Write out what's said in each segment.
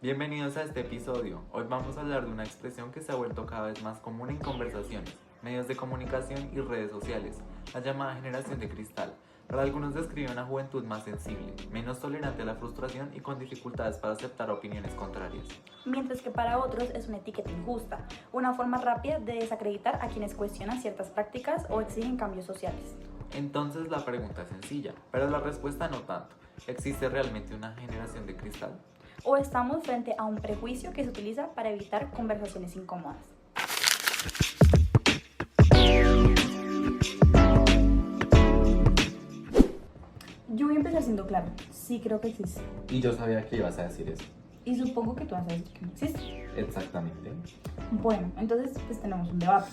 Bienvenidos a este episodio. Hoy vamos a hablar de una expresión que se ha vuelto cada vez más común en conversaciones, medios de comunicación y redes sociales, la llamada generación de cristal. Para algunos describe una juventud más sensible, menos tolerante a la frustración y con dificultades para aceptar opiniones contrarias. Mientras que para otros es una etiqueta injusta, una forma rápida de desacreditar a quienes cuestionan ciertas prácticas o exigen cambios sociales. Entonces la pregunta es sencilla, pero la respuesta no tanto. ¿Existe realmente una generación de cristal? O estamos frente a un prejuicio que se utiliza para evitar conversaciones incómodas. Yo voy a empezar siendo claro, sí creo que existe. Y yo sabía que ibas a decir eso. Y supongo que tú vas a decir que no existe. Exactamente. Bueno, entonces pues tenemos un debate.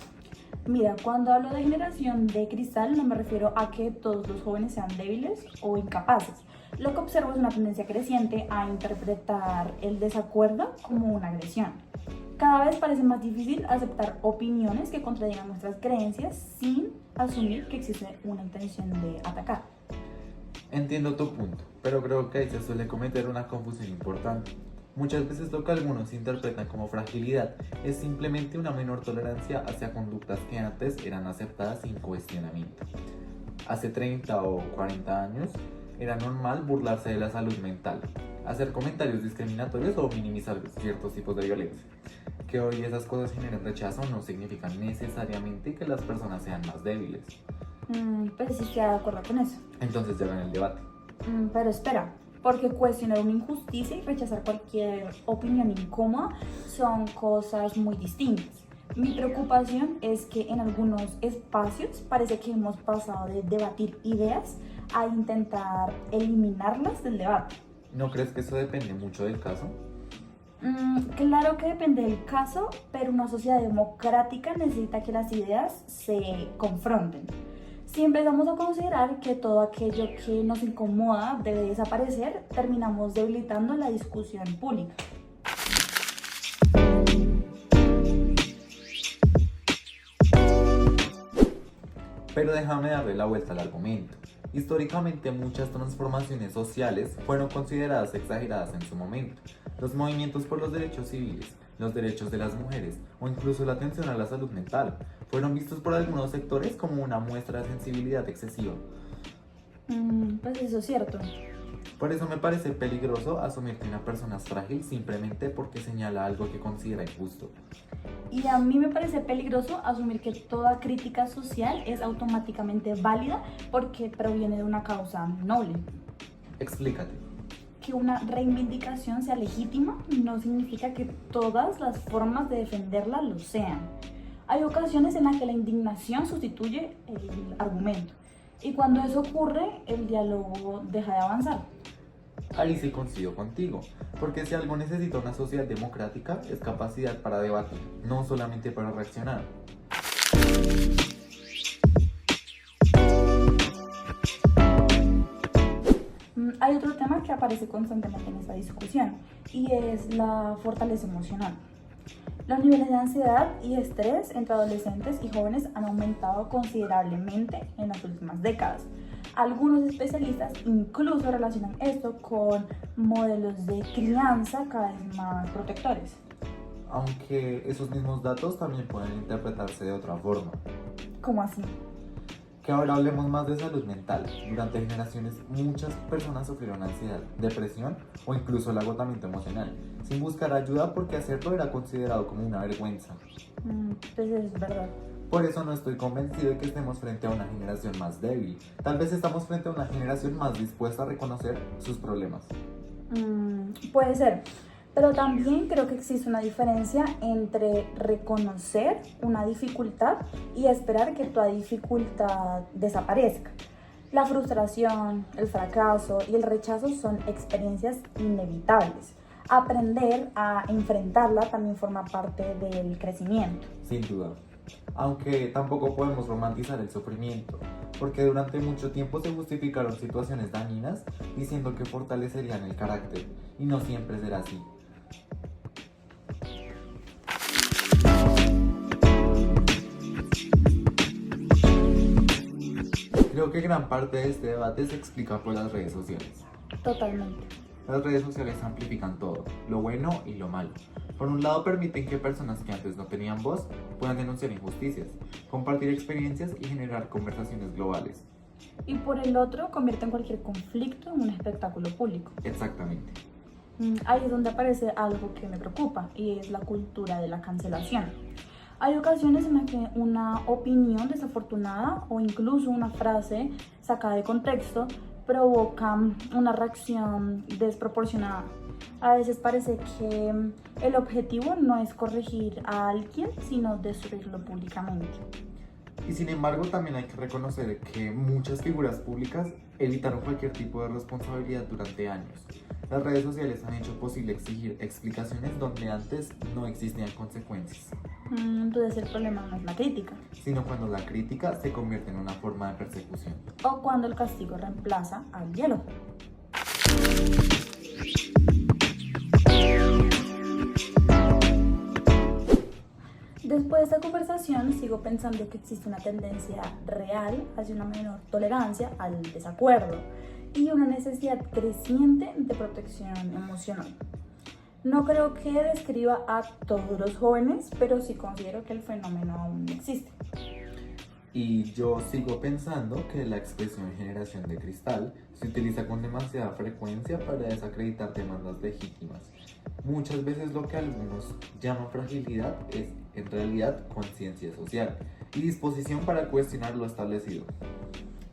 Mira, cuando hablo de generación de cristal no me refiero a que todos los jóvenes sean débiles o incapaces. Lo que observo es una tendencia creciente a interpretar el desacuerdo como una agresión. Cada vez parece más difícil aceptar opiniones que contradigan nuestras creencias sin asumir que existe una intención de atacar. Entiendo tu punto, pero creo que ahí se suele cometer una confusión importante. Muchas veces lo que algunos interpretan como fragilidad es simplemente una menor tolerancia hacia conductas que antes eran aceptadas sin cuestionamiento. Hace 30 o 40 años era normal burlarse de la salud mental, hacer comentarios discriminatorios o minimizar ciertos tipos de violencia. Que hoy esas cosas generen rechazo no significa necesariamente que las personas sean más débiles. Pues sí estoy de acuerdo con eso. Entonces ya ven el debate. Pero espera, porque cuestionar una injusticia y rechazar cualquier opinión incómoda son cosas muy distintas. Mi preocupación es que en algunos espacios parece que hemos pasado de debatir ideas a intentar eliminarlas del debate. ¿No crees que eso depende mucho del caso? Claro que depende del caso, pero una sociedad democrática necesita que las ideas se confronten. Si empezamos a considerar que todo aquello que nos incomoda debe desaparecer, terminamos debilitando la discusión pública. Pero déjame darle la vuelta al argumento. Históricamente muchas transformaciones sociales fueron consideradas exageradas en su momento. Los movimientos por los derechos civiles, los derechos de las mujeres o incluso la atención a la salud mental fueron vistos por algunos sectores como una muestra de sensibilidad excesiva. Pues eso es cierto. Por eso me parece peligroso asumir que una persona es frágil simplemente porque señala algo que considera injusto. Y a mí me parece peligroso asumir que toda crítica social es automáticamente válida porque proviene de una causa noble. Explícate. Que una reivindicación sea legítima no significa que todas las formas de defenderla lo sean. Hay ocasiones en las que la indignación sustituye el argumento y cuando eso ocurre el diálogo deja de avanzar. Ahí sí coincido contigo, porque si algo necesita una sociedad democrática es capacidad para debatir, no solamente para reaccionar. Hay otro tema que aparece constantemente en esta discusión y es la fortaleza emocional. Los niveles de ansiedad y estrés entre adolescentes y jóvenes han aumentado considerablemente en las últimas décadas. Algunos especialistas incluso relacionan esto con modelos de crianza cada vez más protectores. Aunque esos mismos datos también pueden interpretarse de otra forma. ¿Cómo así? Que ahora hablemos más de salud mental. Durante generaciones muchas personas sufrieron ansiedad, depresión o incluso el agotamiento emocional, sin buscar ayuda porque hacerlo era considerado como una vergüenza. Pues es verdad. Por eso no estoy convencido de que estemos frente a una generación más débil. Tal vez estamos frente a una generación más dispuesta a reconocer sus problemas. Puede ser, pero también creo que existe una diferencia entre reconocer una dificultad y esperar que toda dificultad desaparezca. La frustración, el fracaso y el rechazo son experiencias inevitables. Aprender a enfrentarla también forma parte del crecimiento. Sin duda. Aunque tampoco podemos romantizar el sufrimiento, porque durante mucho tiempo se justificaron situaciones dañinas diciendo que fortalecerían el carácter, y no siempre será así. Creo que gran parte de este debate se explica por las redes sociales. Totalmente. Las redes sociales amplifican todo, lo bueno y lo malo. Por un lado permiten que personas que antes no tenían voz puedan denunciar injusticias, compartir experiencias y generar conversaciones globales. Y por el otro, convierten cualquier conflicto en un espectáculo público. Exactamente. Ahí es donde aparece algo que me preocupa y es la cultura de la cancelación. Hay ocasiones en las que una opinión desafortunada o incluso una frase sacada de contexto provoca una reacción desproporcionada. A veces parece que el objetivo no es corregir a alguien, sino destruirlo públicamente. Y sin embargo, también hay que reconocer que muchas figuras públicas evitaron cualquier tipo de responsabilidad durante años. Las redes sociales han hecho posible exigir explicaciones donde antes no existían consecuencias, Entonces el problema no es la crítica, sino cuando la crítica se convierte en una forma de persecución. o cuando el castigo reemplaza al diálogo. Después de esta conversación sigo pensando que existe una tendencia real hacia una menor tolerancia al desacuerdo y una necesidad creciente de protección emocional. No creo que describa a todos los jóvenes, pero sí considero que el fenómeno aún existe. Y yo sigo pensando que la expresión generación de cristal se utiliza con demasiada frecuencia para desacreditar demandas legítimas. Muchas veces lo que algunos llaman fragilidad es en realidad conciencia social y disposición para cuestionar lo establecido.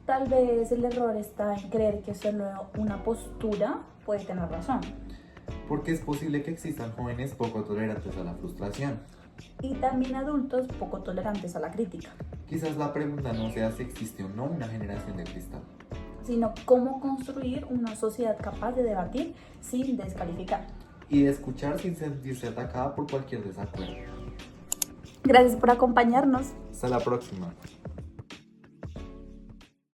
Tal vez el error está en creer que solo una postura puede tener razón. Porque es posible que existan jóvenes poco tolerantes a la frustración. Y también adultos poco tolerantes a la crítica, Quizás la pregunta no sea si existe o no una generación de cristal. sino cómo construir una sociedad capaz de debatir sin descalificar. Y de escuchar sin sentirse atacada por cualquier desacuerdo. Gracias por acompañarnos. Hasta la próxima.